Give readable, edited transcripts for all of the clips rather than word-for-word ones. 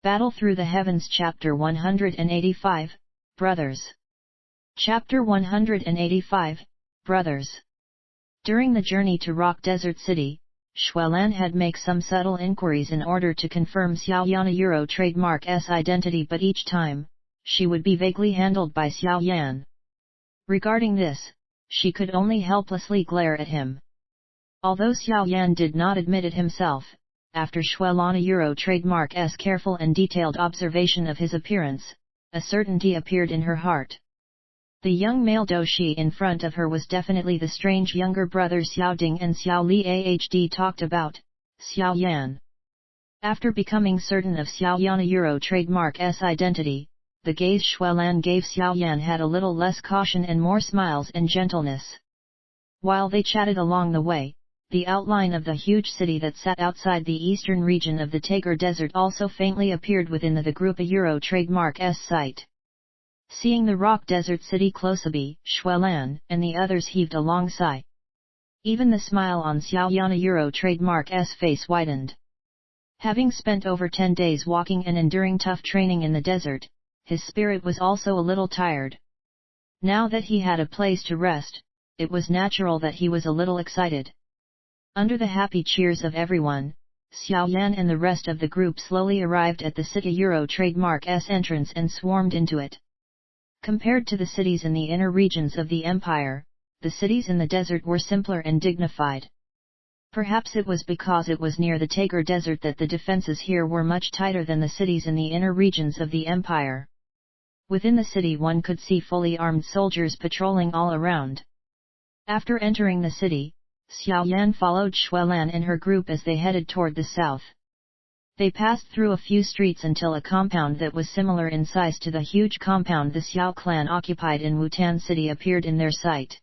Battle Through the Heavens Chapter 185, Brothers. Chapter 185, Brothers. During the journey to Rock Desert City, Xuelan had made some subtle inquiries in order to confirm Xiaoyan trademark's identity, but each time, she would be vaguely handled by Xiaoyan. Regarding this, she could only helplessly glare at him. Although Xiaoyan did not admit it himself, after Xuelan trademark's careful and detailed observation of his appearance, a certainty appeared in her heart. The young male doshi in front of her was definitely the strange younger brother Xiaoding and Xiao Li AHD talked about, Xiaoyan. After becoming certain of Xiaoyan trademark's identity, the gaze Xuelan gave Xiaoyan had a little less caution and more smiles and gentleness. While they chatted along the way, the outline of the huge city that sat outside the eastern region of the T.A.G desert also faintly appeared within the group trademark's sight. Seeing the rock desert city closely, Xuelan and the others heaved a long sigh. Even the smile on Xiaoyan trademark's face widened. Having spent over 10 days walking and enduring tough training in the desert, his spirit was also a little tired. Now that he had a place to rest, it was natural that he was a little excited. Under the happy cheers of everyone, Xiaoyan and the rest of the group slowly arrived at the city trademark's entrance and swarmed into it. Compared to the cities in the inner regions of the empire, the cities in the desert were simpler and dignified. Perhaps it was because it was near the T.A.G desert that the defenses here were much tighter than the cities in the inner regions of the empire. Within the city one could see fully armed soldiers patrolling all around. After entering the city, Xiaoyan followed Xuelan and her group as they headed toward the south. They passed through a few streets until a compound that was similar in size to the huge compound the Xiao clan occupied in Wutan City appeared in their sight.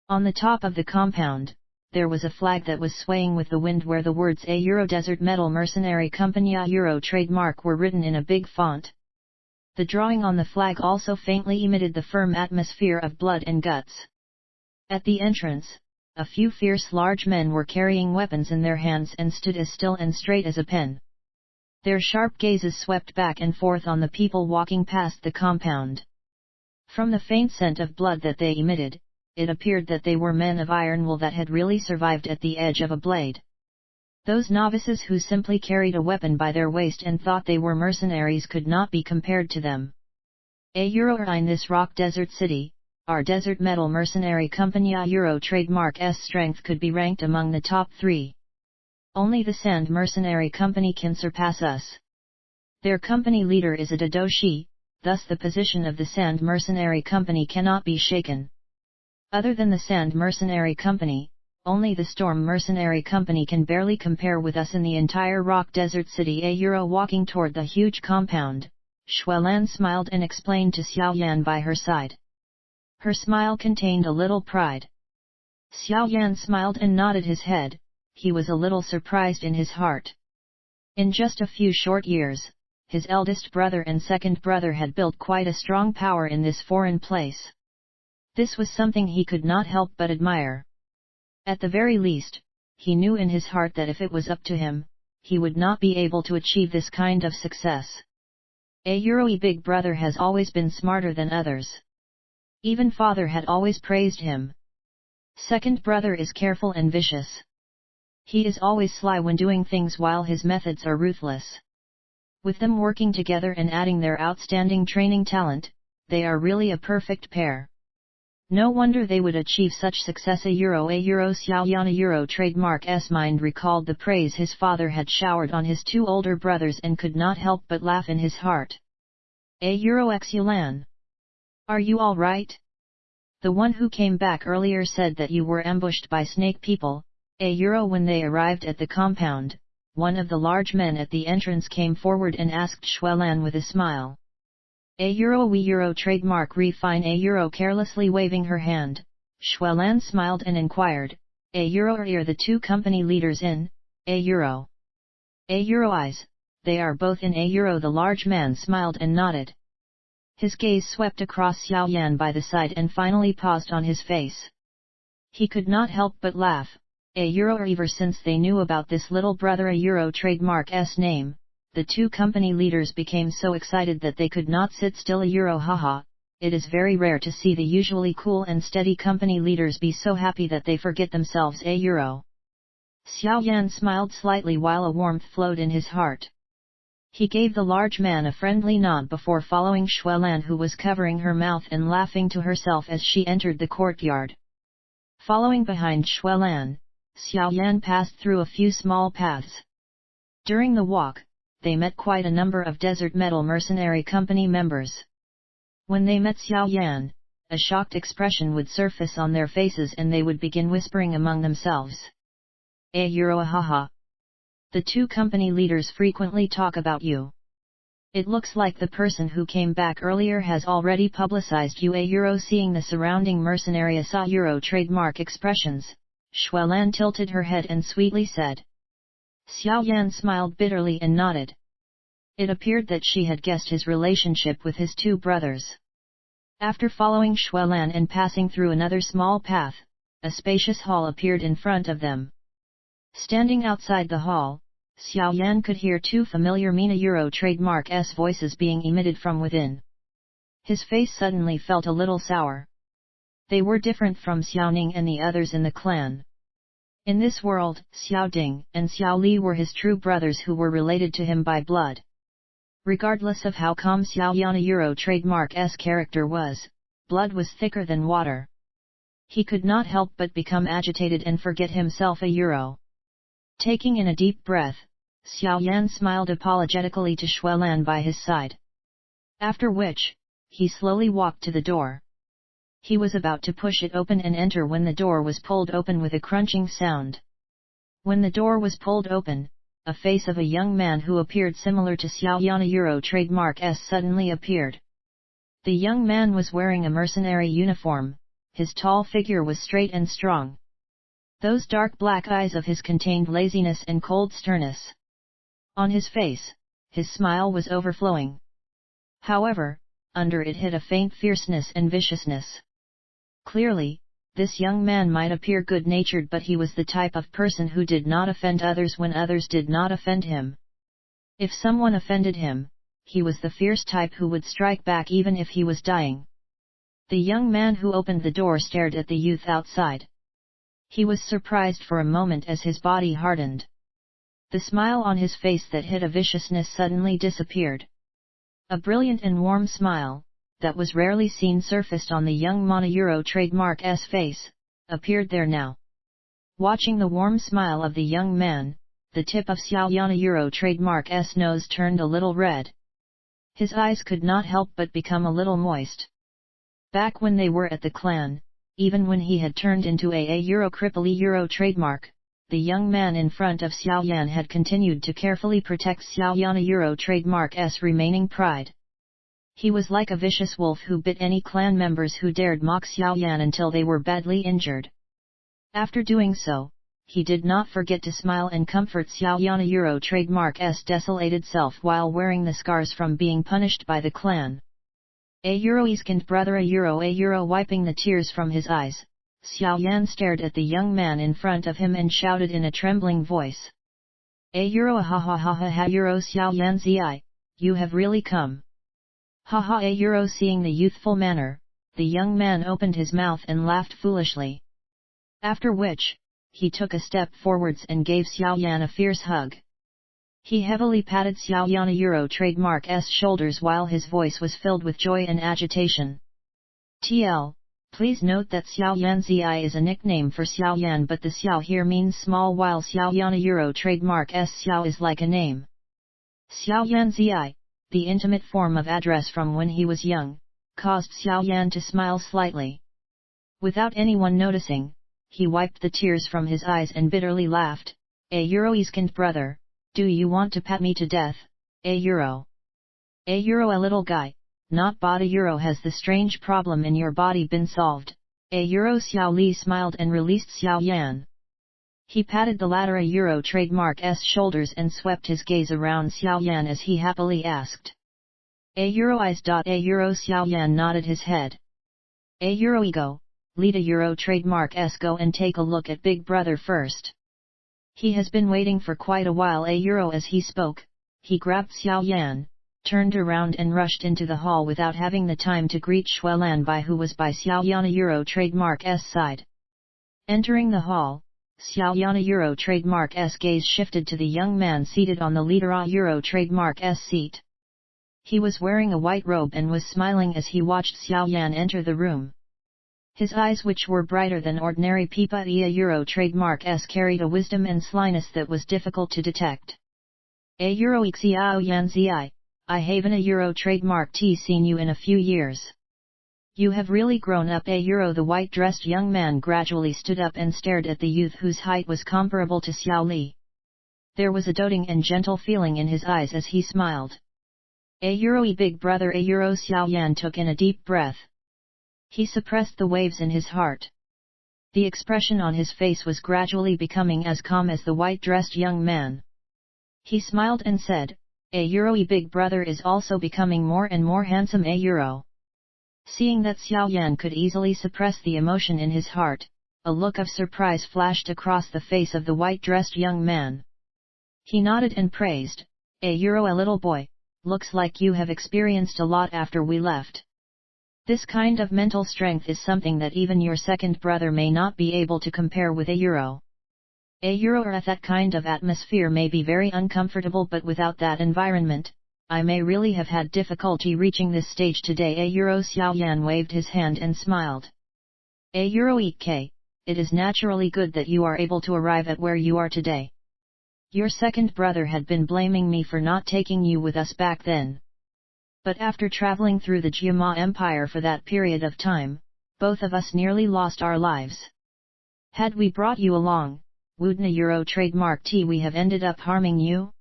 On the top of the compound, there was a flag that was swaying with the wind where the words A Desert Metal Mercenary Company trademark were written in a big font. The drawing on the flag also faintly emitted the firm atmosphere of blood and guts. At the entrance, a few fierce large men were carrying weapons in their hands and stood as still and straight as a pen. Their sharp gazes swept back and forth on the people walking past the compound. From the faint scent of blood that they emitted, it appeared that they were men of iron will that had really survived at the edge of a blade. Those novices who simply carried a weapon by their waist and thought they were mercenaries could not be compared to them. In this rock desert city, our Desert Metal Mercenary Company trademark's strength could be ranked among the top 3. Only the Sand Mercenary Company can surpass us. Their company leader is a Dadoshi, thus the position of the Sand Mercenary Company cannot be shaken. Other than the Sand Mercenary Company, only the Storm Mercenary Company can barely compare with us in the entire rock desert city. Walking toward the huge compound, Xuelan smiled and explained to Xiaoyan by her side. Her smile contained a little pride. Xiaoyan smiled and nodded his head. He was a little surprised in his heart. In just a few short years, his eldest brother and second brother had built quite a strong power in this foreign place. This was something he could not help but admire. At the very least, he knew in his heart that if it was up to him, he would not be able to achieve this kind of success. Big brother has always been smarter than others. Even father had always praised him. Second brother is careful and vicious. He is always sly when doing things while his methods are ruthless. With them working together and adding their outstanding training talent, they are really a perfect pair. No wonder they would achieve such success. Xiaoyan trademark's mind recalled the praise his father had showered on his 2 older brothers and could not help but laugh in his heart. Xuelan. Are you all right? The one who came back earlier said that you were ambushed by snake people. When they arrived at the compound, one of the large men at the entrance came forward and asked Xuelan with a smile. We trademark refine carelessly waving her hand. Xuelan smiled and inquired, are the 2 company leaders in? Eyes, they are both in. The large man smiled and nodded. His gaze swept across Xiaoyan by the side and finally paused on his face. He could not help but laugh. Ever since they knew about this little brother trademark's name, the two company leaders became so excited that they could not sit still. Haha, it is very rare to see the usually cool and steady company leaders be so happy that they forget themselves. Xiao Yan smiled slightly while a warmth flowed in his heart. He gave the large man a friendly nod before following Shuelan, who was covering her mouth and laughing to herself as she entered the courtyard. Following behind Shuelan, Xiao Yan passed through a few small paths. During the walk, they met quite a number of Desert Metal Mercenary Company members. When they met Xiao Yan, a shocked expression would surface on their faces and they would begin whispering among themselves. Haha. The two company leaders frequently talk about you. It looks like the person who came back earlier has already publicized you. Seeing the surrounding mercenary saw trademark expressions, Shuelan tilted her head and sweetly said. Xiao Yan smiled bitterly and nodded. It appeared that she had guessed his relationship with his two brothers. After following Shuelan and passing through another small path, a spacious hall appeared in front of them. Standing outside the hall, Xiao Yan could hear two familiar Mina trademark S voices being emitted from within. His face suddenly felt a little sour. They were different from Xiao Ning and the others in the clan. In this world, Xiao Ding and Xiao Li were his true brothers who were related to him by blood. Regardless of how calm Xiao Yan trademark S character was, blood was thicker than water. He could not help but become agitated and forget himself. Taking in a deep breath, Xiao Yan smiled apologetically to Shuelan by his side. After which, he slowly walked to the door. He was about to push it open and enter when the door was pulled open with a crunching sound. When the door was pulled open, a face of a young man who appeared similar to Xiao Yan trademark S suddenly appeared. The young man was wearing a mercenary uniform, his tall figure was straight and strong. Those dark black eyes of his contained laziness and cold sternness. On his face, his smile was overflowing. However, under it hid a faint fierceness and viciousness. Clearly, this young man might appear good-natured, but he was the type of person who did not offend others when others did not offend him. If someone offended him, he was the fierce type who would strike back even if he was dying. The young man who opened the door stared at the youth outside. He was surprised for a moment as his body hardened. The smile on his face that hid a viciousness suddenly disappeared. A brilliant and warm smile, that was rarely seen, surfaced on the young Mana trademark S face, appeared there now. Watching the warm smile of the young man, the tip of Xiao Yan trademark S nose turned a little red. His eyes could not help but become a little moist. Back when they were at the clan, even when he had turned into a cripple trademark, the young man in front of Xiao Yan had continued to carefully protect Xiao Yan trademark S remaining pride. He was like a vicious wolf who bit any clan members who dared mock Xiao Yan until they were badly injured. After doing so, he did not forget to smile and comfort Xiao Yan trademark S desolated self while wearing the scars from being punished by the clan. Second brother wiping the tears from his eyes, Xiao Yan stared at the young man in front of him and shouted in a trembling voice. Ha ha ha ha Xiao Yan Zi, you have really come. Ha seeing the youthful manner, the young man opened his mouth and laughed foolishly. After which, he took a step forwards and gave Xiao Yan a fierce hug. He heavily patted Xiao Yan trademark S shoulders while his voice was filled with joy and agitation. TL, please note that Xiao Yan Zi is a nickname for Xiao Yan, but the Xiao here means small, while Xiao Yan trademark S Xiao is like a name. Xiao Yan Zi, the intimate form of address from when he was young, caused Xiao Yan to smile slightly. Without anyone noticing, he wiped the tears from his eyes and bitterly laughed. Second brother, do you want to pat me to death? A little guy, not body. Has the strange problem in your body been solved? Xiao Li smiled and released Xiao Yan. He patted the latter trademark S shoulders and swept his gaze around Xiao Yan as he happily asked. Eyes. Xiao Yan nodded his head. Ego, lead trademark S, go and take a look at big brother first. He has been waiting for quite a while. As he spoke, he grabbed Xiao Yan, turned around and rushed into the hall without having the time to greet Xuelan Bai, who was by Xiao Yan Euro trademark S side. Entering the hall, Xiao Yan Euro trademark S gaze shifted to the young man seated on the leader Euro trademark S seat. He was wearing a white robe and was smiling as he watched Xiao Yan enter the room. His eyes, which were brighter than ordinary Pipa Euro trademark S, carried a wisdom and slyness that was difficult to detect. Euro Xiao Yan Zi, I haven't Euro trademark T seen you in a few years. You have really grown up. Euro. The white-dressed young man gradually stood up and stared at the youth whose height was comparable to Xiao Li. There was a doting and gentle feeling in his eyes as he smiled. Euro big brother. Euro Xiao Yan took in a deep breath. He suppressed the waves in his heart. The expression on his face was gradually becoming as calm as the white-dressed young man. He smiled and said, Euro big brother is also becoming more and more handsome. Euro. Seeing that Xiao Yan could easily suppress the emotion in his heart, a look of surprise flashed across the face of the white-dressed young man. He nodded and praised, Euro, a little boy, looks like you have experienced a lot after we left. This kind of mental strength is something that even your second brother may not be able to compare with Euro. Euro, or that kind of atmosphere may be very uncomfortable, but without that environment, I may really have had difficulty reaching this stage today. Euro Xiao Yan waved his hand and smiled. Euro Ek, it is naturally good that you are able to arrive at where you are today. Your second brother had been blaming me for not taking you with us back then. But after traveling through the Jiama Empire for that period of time, both of us nearly lost our lives. Had we brought you along, Wudna Euro trademark T, we have ended up harming you?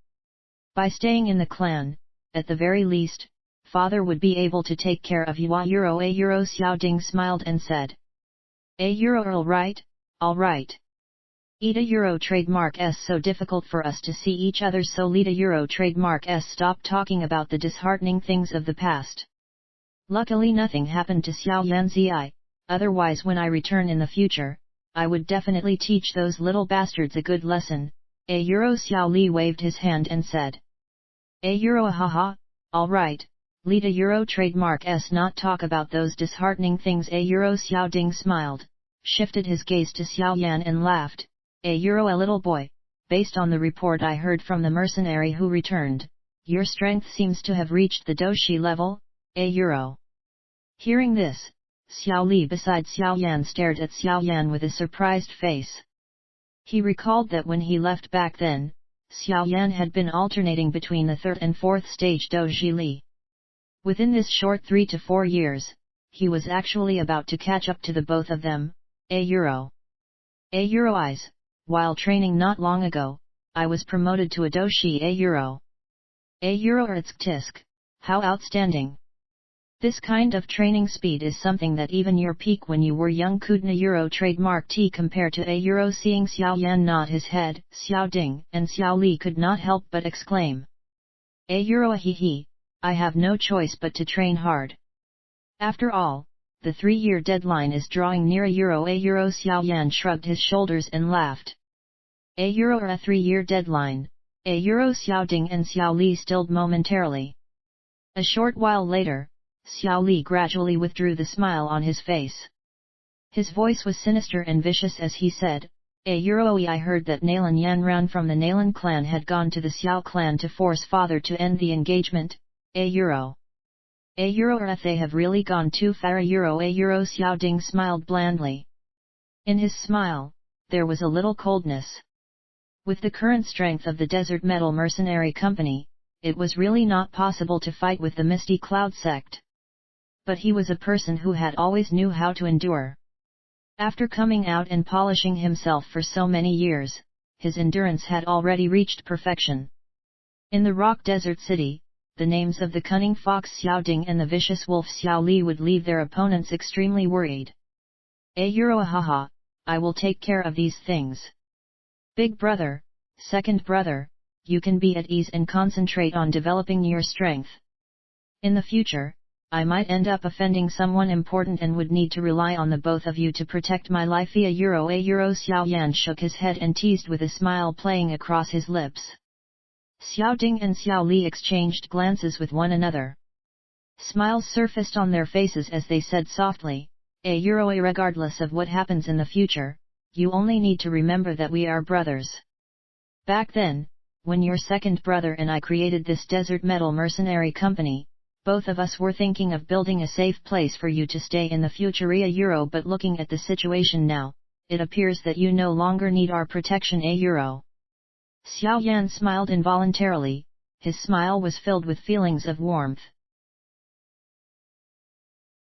By staying in the clan, at the very least, father would be able to take care of you. Euro Xiao Ding smiled and said. Euro, all right. Ida Euro trademark S, so difficult for us to see each other, so Lida Euro trademark S, stop talking about the disheartening things of the past. Luckily nothing happened to Xiao Yan Zi, otherwise when I return in the future, I would definitely teach those little bastards a good lesson. Euro Xiao Li waved his hand and said. Euro, haha, alright, Lida Euro trademark S, not talk about those disheartening things. Euro Xiao Ding smiled, shifted his gaze to Xiao Yan and laughed. Euro, a little boy, based on the report I heard from the mercenary who returned, your strength seems to have reached the doshi level. Euro. Hearing this, Xiao Li beside Xiao Yan stared at Xiao Yan with a surprised face. He recalled that when he left back then, Xiao Yan had been alternating between the third and fourth stage doji li. Within this short 3 to 4 years, he was actually about to catch up to the both of them. Euro eyes, while training not long ago, I was promoted to a doshi. Euro tisk tisk, how outstanding. This kind of training speed is something that even your peak when you were young couldn't. Euro trademark T compare to. Euro seeing Xiao Yan nod his head, Xiao Ding and Xiao Li could not help but exclaim. Euro, he, I have no choice but to train hard. After all, the 3-year deadline is drawing near. Euro Xiao Yan shrugged his shoulders and laughed. Euro, a 3-year deadline. Euro Xiao Ding and Xiao Li stilled momentarily. A short while later, Xiao Li gradually withdrew the smile on his face. His voice was sinister and vicious as he said, Euro, I heard that Nalan Yanran from the Nalan clan had gone to the Xiao clan to force father to end the engagement. Euro, they have really gone too far. Euro Xiao Ding smiled blandly. In his smile, there was a little coldness. With the current strength of the Desert Metal Mercenary Company, it was really not possible to fight with the Misty Cloud sect. But he was a person who had always knew how to endure. After coming out and polishing himself for so many years, his endurance had already reached perfection. In the Rock Desert City, the names of the cunning fox Xiao Ding and the vicious wolf Xiao Li would leave their opponents extremely worried. Euro, haha, I will take care of these things. Big brother, second brother, you can be at ease and concentrate on developing your strength. In the future, I might end up offending someone important and would need to rely on the both of you to protect my life. Euro Xiao Yan shook his head and teased with a smile playing across his lips. Xiao Ding and Xiao Li exchanged glances with one another. Smiles surfaced on their faces as they said softly, regardless of what happens in the future, you only need to remember that we are brothers. Back then, when your second brother and I created this desert metal mercenary company, both of us were thinking of building a safe place for you to stay in the future, but looking at the situation now, it appears that you no longer need our protection. Xiao Yan smiled involuntarily, his smile was filled with feelings of warmth.